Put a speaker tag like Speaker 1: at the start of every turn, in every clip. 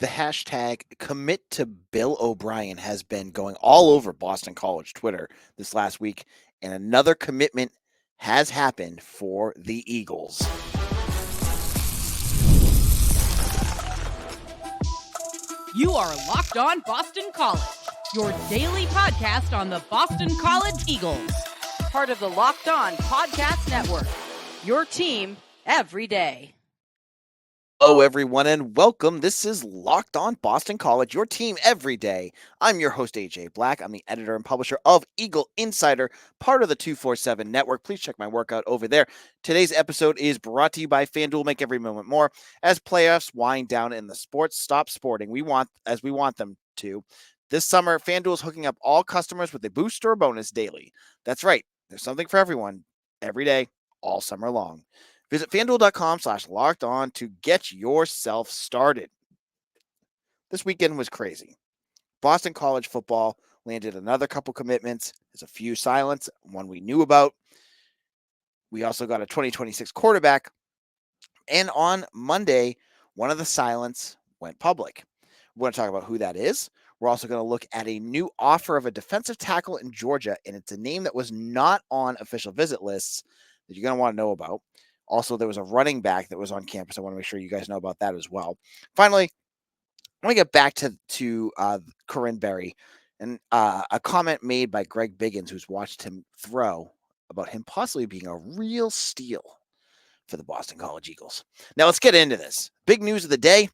Speaker 1: The hashtag commit to Bill O'Brien has been going all over Boston College Twitter this last week, and another commitment has happened for the Eagles.
Speaker 2: You are Locked On Boston College, your daily podcast on the Boston College Eagles. Part of the Locked On Podcast Network, your team every day.
Speaker 1: Hello, everyone, and welcome. This is Locked On Boston College, your team every day. I'm your host, AJ Black. I'm the editor and publisher of Eagle Insider, part of the 247 network. Please check my workout over there. Today's episode is brought to you by FanDuel. Make every moment more. As playoffs wind down and the sports stop sporting, we want them to. This summer, FanDuel is hooking up all customers with a boost or a bonus daily. That's right. There's something for everyone every day, all summer long. Visit FanDuel.com/lockedon to get yourself started. This weekend was crazy. Boston College football landed another couple commitments. There's a few silents, one we knew about. We also got a 2026 quarterback. And on Monday, one of the silents went public. We're going to talk about who that is. We're also going to look at a new offer of a defensive tackle in Georgia, and it's a name that was not on official visit lists that you're going to want to know about. Also, there was a running back that was on campus. I want to make sure you guys know about that as well. Finally, I want to get back to Corin Berry and a comment made by Greg Biggins, who's watched him throw, about him possibly being a real steal for the Boston College Eagles. Now, let's get into this. Big news of the day.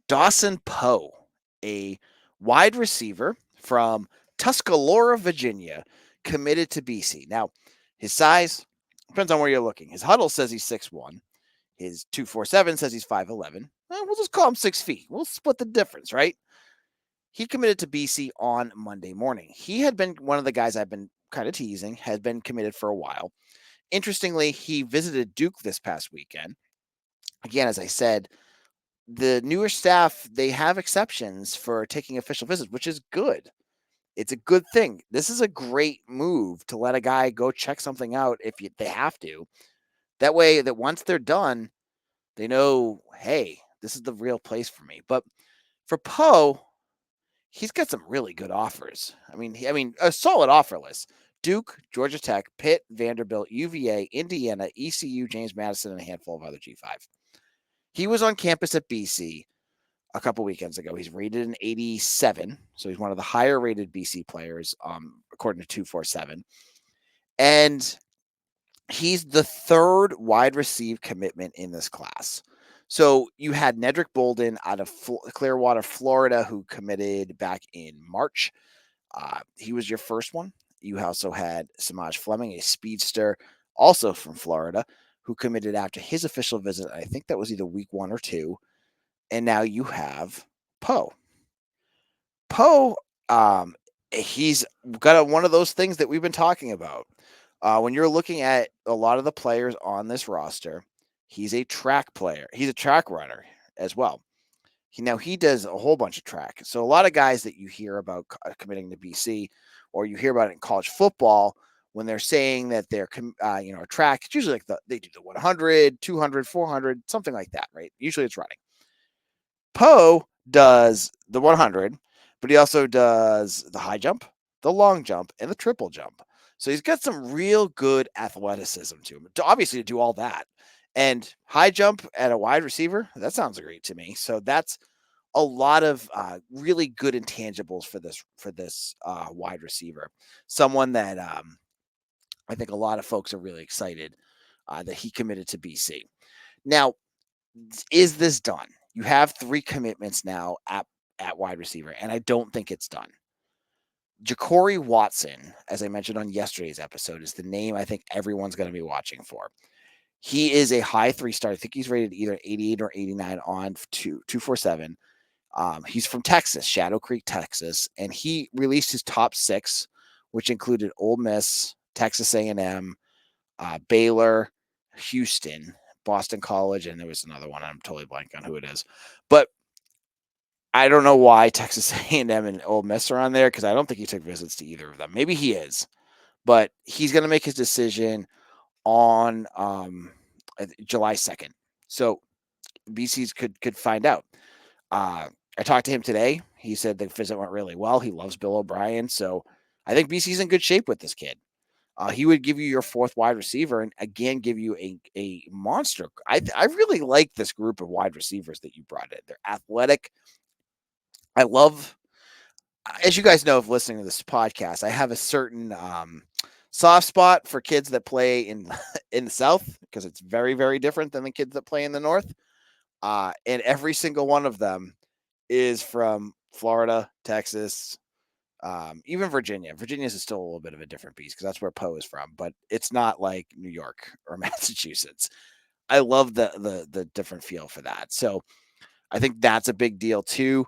Speaker 1: Dawson Pough, a wide receiver from Tuscalora, Virginia, committed to BC. Now, his size depends on where you're looking. His huddle says he's 6'1". His 247 says he's 5'11". We'll just call him 6 feet. We'll split the difference, right? He committed to BC on Monday morning. He had been one of the guys I've been kind of teasing, had been committed for a while. Interestingly, he visited Duke this past weekend. Again, as I said, the newer staff, they have exceptions for taking official visits, which is good. It's a good thing. This is a great move to let a guy go check something out if they have to. That way that once they're done, they know, hey, this is the real place for me. But for Pough, he's got some really good offers. I mean, a solid offer list. Duke, Georgia Tech, Pitt, Vanderbilt, UVA, Indiana, ECU, James Madison, and a handful of other G5. He was on campus at BC a couple weekends ago. He's rated an 87, so he's one of the higher rated BC players, according to 247. And he's the third wide receive commitment in this class. So you had Nedrick Bolden out of Clearwater, Florida, who committed back in March. He was your first one. You also had Samaj Fleming, a speedster, also from Florida, who committed after his official visit. I think that was either week 1 or 2. And now you have Pough. Pough, he's got one of those things that we've been talking about. When you're looking at a lot of the players on this roster, he's a track player. He's a track runner as well. He does a whole bunch of track. So a lot of guys that you hear about committing to BC, or you hear about it in college football, when they're saying that they're a track, it's usually like they do the 100, 200, 400, something like that, right? Usually it's running. Pough does the 100, but he also does the high jump, the long jump, and the triple jump. So he's got some real good athleticism to him, obviously, to do all that. And high jump at a wide receiver, that sounds great to me. So that's a lot of really good intangibles for this wide receiver. Someone that I think a lot of folks are really excited that he committed to BC. Now, is this done? You have 3 commitments now at wide receiver, and I don't think it's done. Ja'Cory Watson, as I mentioned on yesterday's episode, is the name I think everyone's going to be watching for. He is a high 3-star. I think he's rated either 88 or 89 on 247. He's from Texas, Shadow Creek, Texas, and he released his top 6, which included Ole Miss, Texas A&M, Baylor, Houston, Boston College, and there was another one. I'm totally blank on who it is. But I don't know why Texas A&M and Ole Miss are on there, because I don't think he took visits to either of them. Maybe he is, but he's going to make his decision on July 2nd. So BC's could find out. I talked to him today. He said the visit went really well. He loves Bill O'Brien, so I think BC's in good shape with this kid. He would give you your fourth wide receiver and again give you a monster. I really like this group of wide receivers that you brought in. They're athletic. I love, as you guys know, of listening to this podcast, I have a certain soft spot for kids that play in in the South because it's very, very different than the kids that play in the North. And every single one of them is from Florida, Texas, even Virginia. Virginia's is still a little bit of a different beast because that's where Poe is from, but it's not like New York or Massachusetts. I love the different feel for that. So I think that's a big deal too.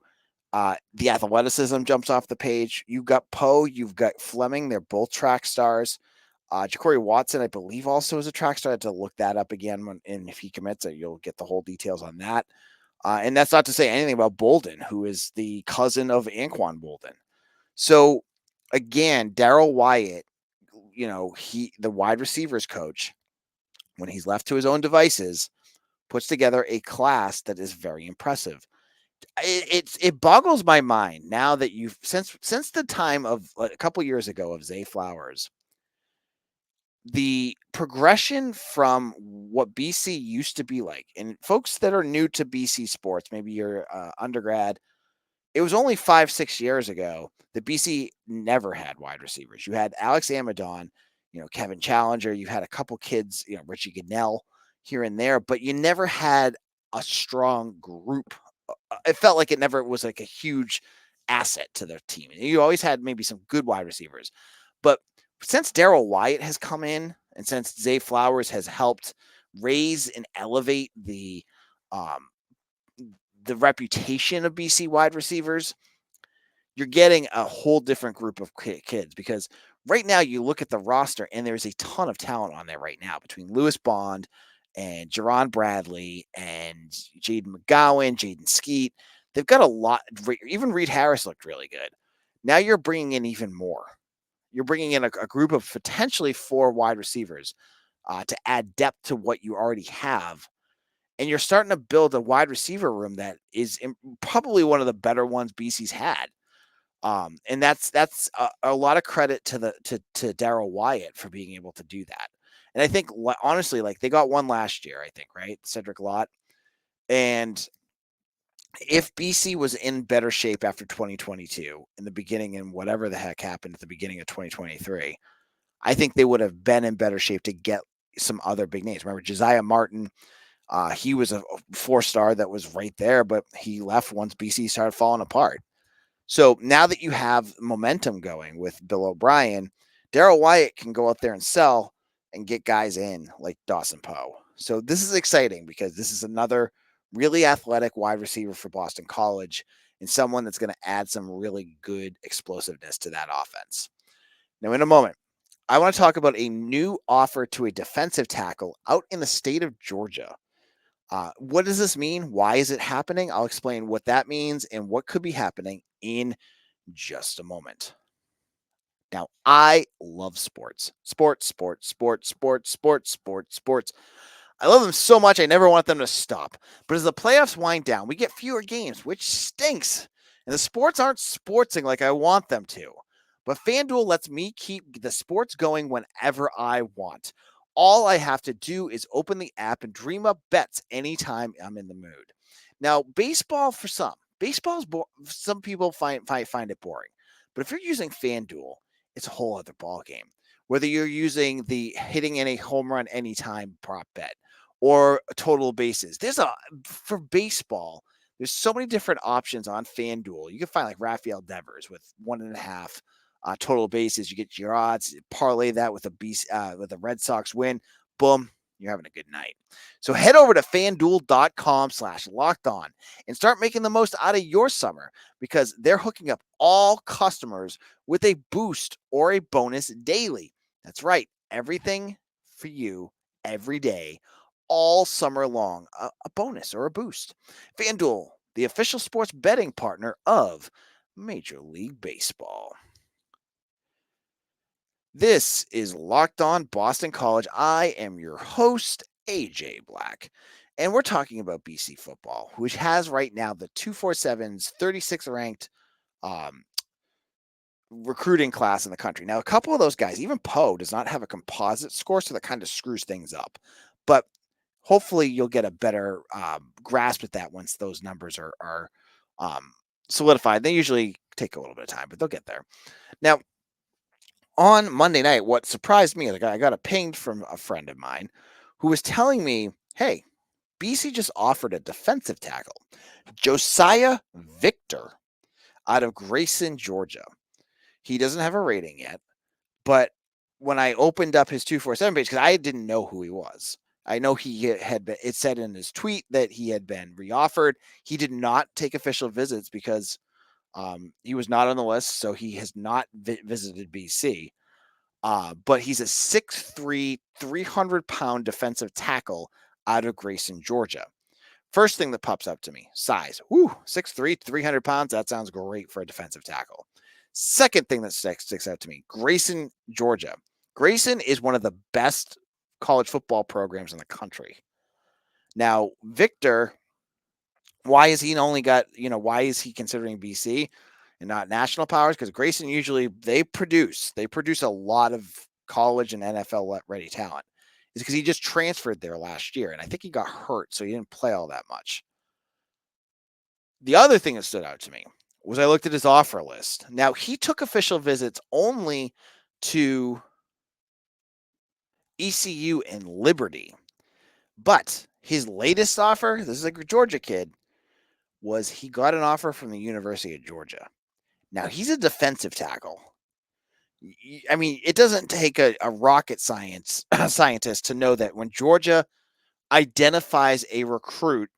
Speaker 1: The athleticism jumps off the page. You've got Poe, you've got Fleming. They're both track stars. Ja'Cory Watson, I believe, also is a track star. I had to look that up again. And if he commits it, you'll get the whole details on that. And that's not to say anything about Bolden, who is the cousin of Anquan Bolden. So again, Daryl Wyatt, the wide receivers coach, when he's left to his own devices, puts together a class that is very impressive. It boggles my mind now that you've since the time of a couple years ago of Zay Flowers, the progression from what BC used to be like, and folks that are new to BC sports, maybe you're undergrad, it was only 5-6 years ago that BC never had wide receivers. You had Alex Amadon, Kevin Challenger, you had a couple kids, Richie Goodell here and there, but you never had a strong group. It felt like it never was like a huge asset to their team. You always had maybe some good wide receivers. But since Daryl Wyatt has come in and since Zay Flowers has helped raise and elevate the reputation of BC wide receivers, you're getting a whole different group of kids because right now you look at the roster and there's a ton of talent on there right now between Lewis Bond and Jerron Bradley and Jaden McGowan, Jaden Skeet. They've got a lot. Even Reed Harris looked really good. Now you're bringing in even more. You're bringing in a group of potentially 4 wide receivers to add depth to what you already have. And you're starting to build a wide receiver room that is probably one of the better ones BC's had. And that's a lot of credit to Daryl Wyatt for being able to do that. And I think honestly, like they got one last year, I think, right? Cedric Lott. And if BC was in better shape after 2022 in the beginning and whatever the heck happened at the beginning of 2023, I think they would have been in better shape to get some other big names. Remember Josiah Martin, he was a 4-star that was right there, but he left once BC started falling apart. So now that you have momentum going with Bill O'Brien, Daryl Wyatt can go out there and sell and get guys in like Dawson Pough. So this is exciting because this is another really athletic wide receiver for Boston College and someone that's going to add some really good explosiveness to that offense. Now, in a moment, I want to talk about a new offer to a defensive tackle out in the state of Georgia. What does this mean? Why is it happening? I'll explain what that means and what could be happening in just a moment. Now, I love sports. Sports. I love them so much, I never want them to stop. But as the playoffs wind down, we get fewer games, which stinks. And the sports aren't sportsing like I want them to. But FanDuel lets me keep the sports going whenever I want. All I have to do is open the app and dream up bets anytime I'm in the mood. Now, baseball for some. Some people find it boring. But if you're using FanDuel, it's a whole other ballgame. Whether you're using the hitting in a home run anytime prop bet or total bases, for baseball, there's so many different options on FanDuel. You can find like Rafael Devers with 1.5 total bases. You get your odds, parlay that with a Red Sox win. Boom, you're having a good night. So head over to FanDuel.com/lockedon and start making the most out of your summer because they're hooking up all customers with a boost or a bonus daily. That's right. Everything for you every day, all summer long, a bonus or a boost. FanDuel, the official sports betting partner of Major League Baseball. This is Locked On Boston College. I am your host, AJ Black. And we're talking about BC football, which has right now the 247's 36th ranked recruiting class in the country. Now, a couple of those guys, even Poe, does not have a composite score, so that kind of screws things up. But hopefully, you'll get a better grasp at that once those numbers are solidified. They usually take a little bit of time, but they'll get there. Now, on Monday night, what surprised me, like I got a ping from a friend of mine who was telling me, "Hey, BC just offered a defensive tackle, Josiah Victor, out of Grayson, Georgia. He doesn't have a rating yet, but when I opened up his 247 page, because I didn't know who he was, I know he had been, it said in his tweet that he had been reoffered. He did not take official visits because he was not on the list, so he has not visited BC. But he's a 6'3", 300-pound defensive tackle out of Grayson, Georgia. First thing that pops up to me, size. Woo, 6'3", 300 pounds. That sounds great for a defensive tackle. Second thing that sticks out to me, Grayson, Georgia. Grayson is one of the best college football programs in the country. Now, Victor, why is he only got, why is he considering BC and not national powers? Because Grayson usually, they produce a lot of college and NFL ready talent. Is because he just transferred there last year, and I think he got hurt, so he didn't play all that much. The other thing that stood out to me was I looked at his offer list. Now, he took official visits only to ECU and Liberty, but his latest offer, this is a Georgia kid, was he got an offer from the University of Georgia. Now, he's a defensive tackle. I mean, it doesn't take a rocket scientist to know that when Georgia identifies a recruit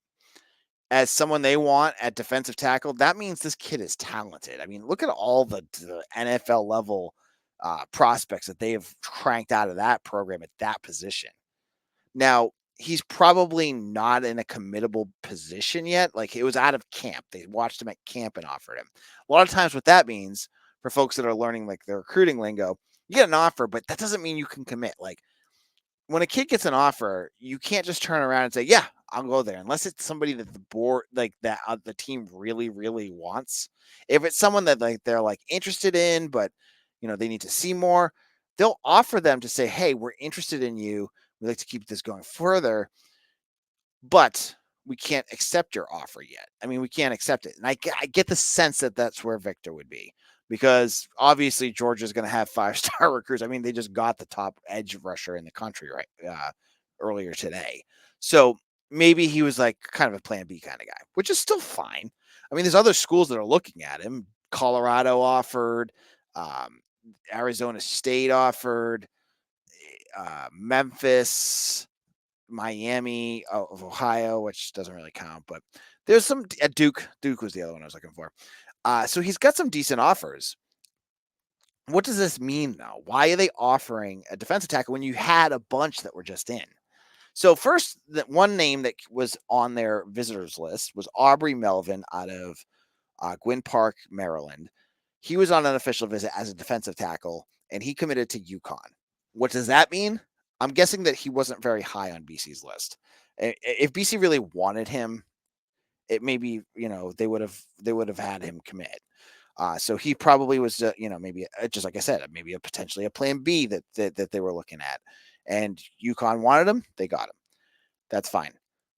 Speaker 1: as someone they want at defensive tackle, that means this kid is talented. I mean, look at all the NFL level prospects that they have cranked out of that program at that position. Now, he's probably not in a committable position yet. Like, it was out of camp. They watched him at camp and offered him. A lot of times what that means for folks that are learning like the recruiting lingo, you get an offer, but that doesn't mean you can commit. Like, when a kid gets an offer, you can't just turn around and say, "Yeah, I'll go there," unless it's somebody that the board, like that, the team really, really wants. If it's someone that like they're like interested in, but they need to see more, they'll offer them to say, "Hey, we're interested in you. We'd like to keep this going further, but we can't accept your offer yet." I mean, we can't accept it, and I get the sense that that's where Victor would be. Because obviously Georgia's going to have 5-star recruits. I mean, they just got the top edge rusher in the country earlier today. So maybe he was like kind of a plan B kind of guy, which is still fine. I mean, there's other schools that are looking at him. Colorado offered, Arizona State offered, Memphis, Miami of Ohio, which doesn't really count, but there's some Duke. Duke was the other one I was looking for. So he's got some decent offers. What does this mean, though? Why are they offering a defensive tackle when you had a bunch that were just in? So first, that one name that was on their visitors list was Aubrey Melvin out of Gwynn Park, Maryland. He was on an official visit as a defensive tackle, and he committed to UConn. What does that mean? I'm guessing that he wasn't very high on BC's list. If BC really wanted him, it maybe they would have had him commit. So he probably was maybe just like I said, maybe potentially a plan B that they were looking at, and UConn wanted him, they got him. That's fine.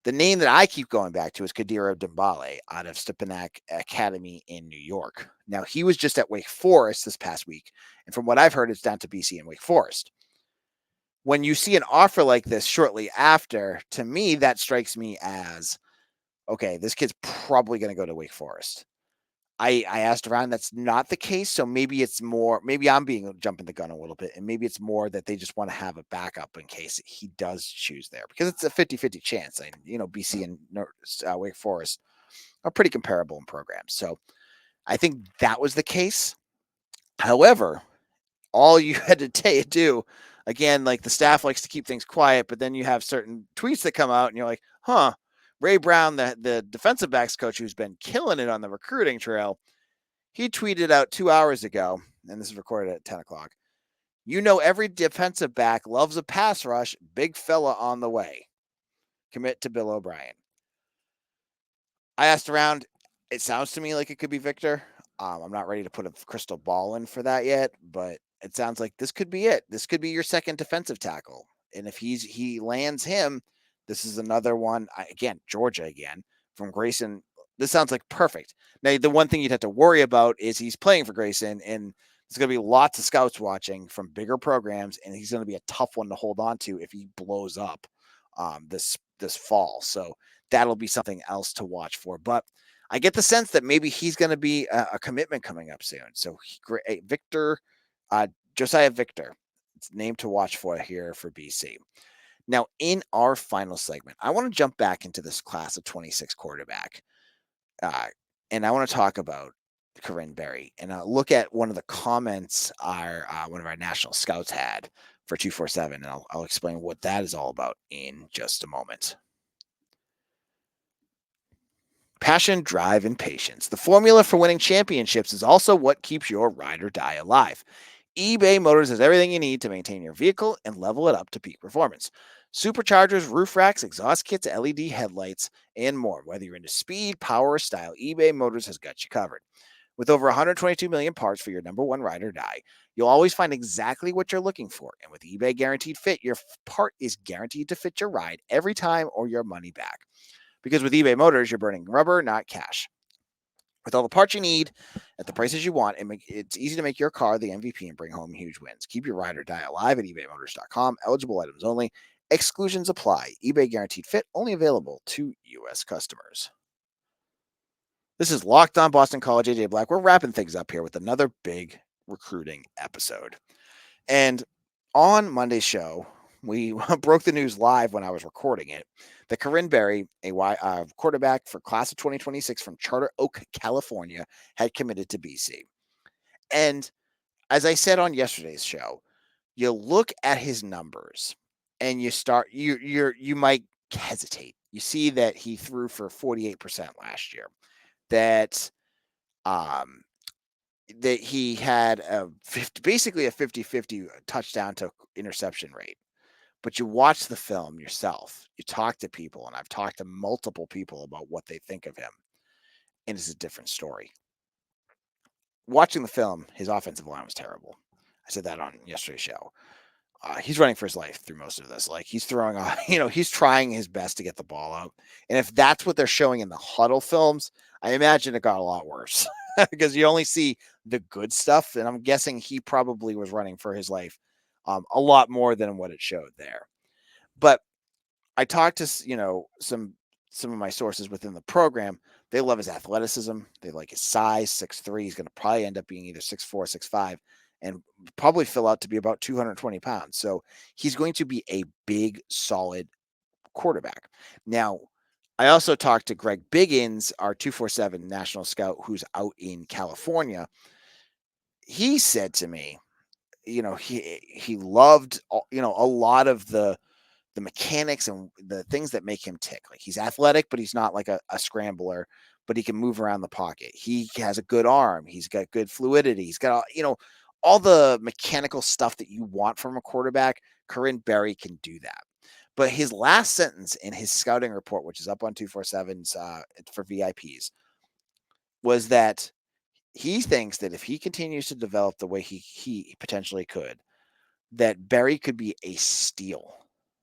Speaker 1: The name that I keep going back to is Kadira Dembale out of Stepanak Academy in New York. Now, he was just at Wake Forest this past week, and from what I've heard, it's down to BC and Wake Forest. When you see an offer like this shortly after, to me, that strikes me as, okay, this kid's probably going to go to Wake Forest. I asked around, that's not the case. So maybe it's more, maybe I'm jumping the gun a little bit, and maybe it's more that they just want to have a backup in case he does choose there, because it's a 50-50 chance. And, BC and Wake Forest are pretty comparable in programs. So I think that was the case. However, all you had to do, again, like the staff likes to keep things quiet, but then you have certain tweets that come out and you're like, huh, Ray Brown, the defensive backs coach who's been killing it on the recruiting trail, he tweeted out 2 hours ago, and this is recorded at 10 o'clock, "Every defensive back loves a pass rush, big fella on the way." commit to Bill O'Brien. I asked around. It sounds to me like it could be Victor. I'm not ready to put a crystal ball in for that yet, but it sounds like this could be it. This could be your second defensive tackle. And if he lands him, this is another one. Again, Georgia again from Grayson. This sounds like perfect. Now, the one thing you'd have to worry about is he's playing for Grayson, and there's going to be lots of scouts watching from bigger programs, and he's going to be a tough one to hold on to if he blows up this fall. So that'll be something else to watch for. But I get the sense that maybe he's going to be a commitment coming up soon. So Victor, Josiah Victor, it's a name to watch for here for BC. Now, in our final segment, I want to jump back into this class of 26 quarterback. And I want to talk about Corin Berry. And I'll look at one of the comments one of our national scouts had for 247. And I'll explain what that is all about in just a moment. Passion, drive, and patience. The formula for winning championships is also what keeps your ride or die alive. eBay Motors has everything you need to maintain your vehicle and level it up to peak performance. Superchargers, roof racks, exhaust kits, LED headlights, and more. Whether you're into speed, power, or style, eBay Motors has got you covered. With over 122 million parts for your number one ride or die, you'll always find exactly what you're looking for. And with eBay Guaranteed Fit, your part is guaranteed to fit your ride every time or your money back. Because with eBay Motors, you're burning rubber, not cash. With all the parts you need at the prices you want, it's easy to make your car the MVP and bring home huge wins. Keep your ride or die alive at ebaymotors.com. Eligible items only. Exclusions apply. eBay Guaranteed Fit only available to U.S. customers. This is Locked On Boston College. AJ Black. We're wrapping things up here with another big recruiting episode. And on Monday's show, we broke the news live when I was recording it that Corin Berry, a quarterback for class of 2026 from Charter Oak, California, had committed to BC. And as I said on yesterday's show, you look at his numbers and you might hesitate. You see that he threw for 48% last year. That he had basically a 50-50 touchdown to interception rate. But you watch the film yourself. You talk to people, and I've talked to multiple people about what they think of him, and it's a different story. Watching the film, his offensive line was terrible. I said that on yesterday's show. He's running for his life through most of this. Like, he's throwing, he's trying his best to get the ball out. And if that's what they're showing in the huddle films, I imagine it got a lot worse because you only see the good stuff. And I'm guessing he probably was running for his life a lot more than what it showed there. But I talked to, some of my sources within the program. They love his athleticism. They like his size, 6'3". He's going to probably end up being either 6'4", 6'5", and probably fill out to be about 220 pounds. So he's going to be a big, solid quarterback. Now, I also talked to Greg Biggins, our 247 national scout, who's out in California. He said to me, he loved, a lot of the mechanics and the things that make him tick. Like, he's athletic, but he's not like a scrambler, but he can move around the pocket. He has a good arm. He's got good fluidity. He's got, all the mechanical stuff that you want from a quarterback. Corin Berry can do that. But his last sentence in his scouting report, which is up on 247's for VIPs, was that he thinks that if he continues to develop the way he potentially could, that Berry could be a steal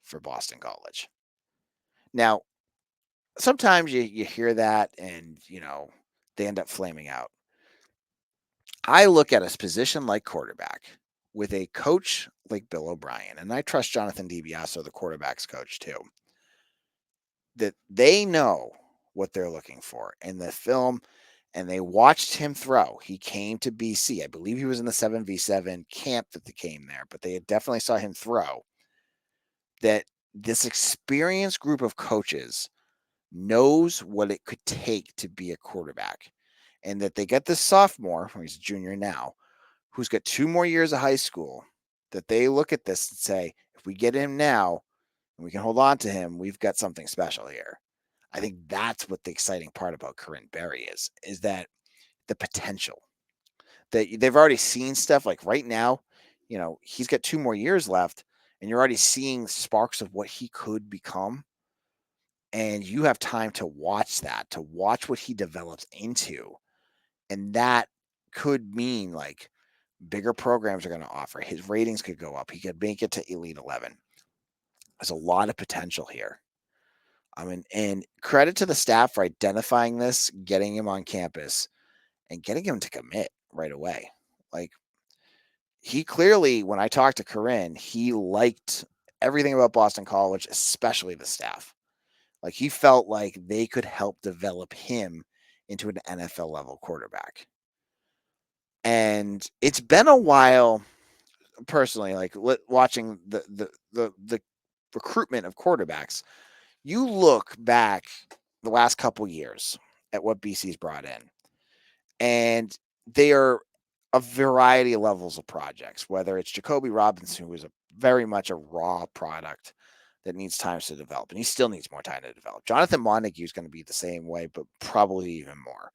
Speaker 1: for Boston College. Now, sometimes you hear that and, they end up flaming out. I look at a position like quarterback with a coach like Bill O'Brien, and I trust Jonathan DiBiase, the quarterback's coach, too, that they know what they're looking for in the film, and they watched him throw. He came to BC. I believe he was in the 7v7 camp that they came there, but they definitely saw him throw. That this experienced group of coaches knows what it could take to be a quarterback, and that they get this sophomore, he's a junior now, who's got 2 more years of high school, that they look at this and say, if we get him now and we can hold on to him, we've got something special here. I think that's what the exciting part about Corin Berry is that the potential that they've already seen stuff like right now, he's got 2 more years left and you're already seeing sparks of what he could become. And you have time to watch that, to watch what he develops into. And that could mean like bigger programs are going to offer. His ratings could go up. He could make it to Elite 11. There's a lot of potential here. I mean, and credit to the staff for identifying this, getting him on campus, and getting him to commit right away. Like, he clearly, when I talked to Corinne, he liked everything about Boston College, especially the staff. Like, he felt like they could help develop him into an NFL level quarterback. And it's been a while, personally, like watching the recruitment of quarterbacks. You look back the last couple years at what BC's brought in, and they are a variety of levels of projects, whether it's Jacoby Robinson, who is very much a raw product that needs time to develop, and he still needs more time to develop. Jonathan Montague is going to be the same way, but probably even more.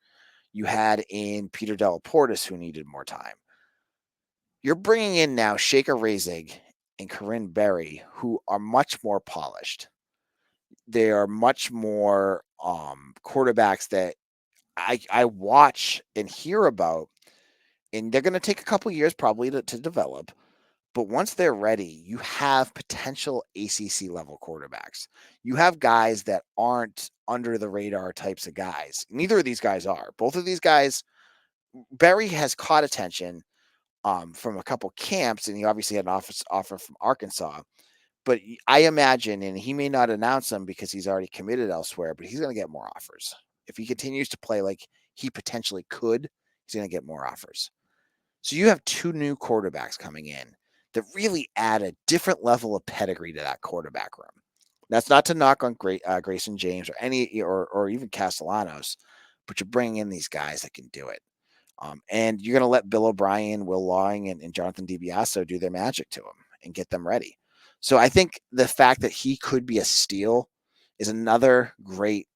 Speaker 1: You had in Peter Delaportis, who needed more time. You're bringing in now Shaker Razig and Corin Berry, who are much more polished. They are much more quarterbacks that I watch and hear about, and they're going to take a couple years probably to develop. But once they're ready, you have potential ACC level quarterbacks. You have guys that aren't under the radar types of guys. Neither of these guys are. Both of these guys, Berry has caught attention from a couple camps, and he obviously had an offer from Arkansas. But I imagine, and he may not announce them because he's already committed elsewhere, but he's going to get more offers. If he continues to play like he potentially could, he's going to get more offers. So you have two new quarterbacks coming in that really add a different level of pedigree to that quarterback room. That's not to knock on Grayson James or even Castellanos, but you're bringing in these guys that can do it. And you're going to let Bill O'Brien, Will Lawing, and Jonathan DiBiaso do their magic to him and get them ready. So I think the fact that he could be a steal is another great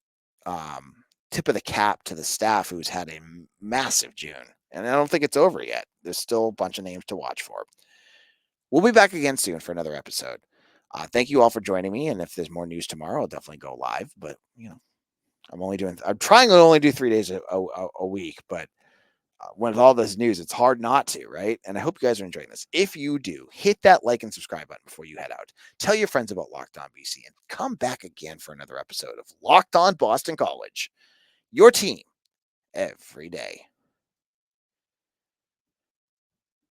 Speaker 1: tip of the cap to the staff, who's had a massive June. And I don't think it's over yet. There's still a bunch of names to watch for. We'll be back again soon for another episode. Thank you all for joining me. And if there's more news tomorrow, I'll definitely go live. But, I'm trying to only do 3 days a week. But with all this news, it's hard not to, right? And I hope you guys are enjoying this. If you do, hit that like and subscribe button before you head out. Tell your friends about Locked On BC and come back again for another episode of Locked On Boston College, your team every day.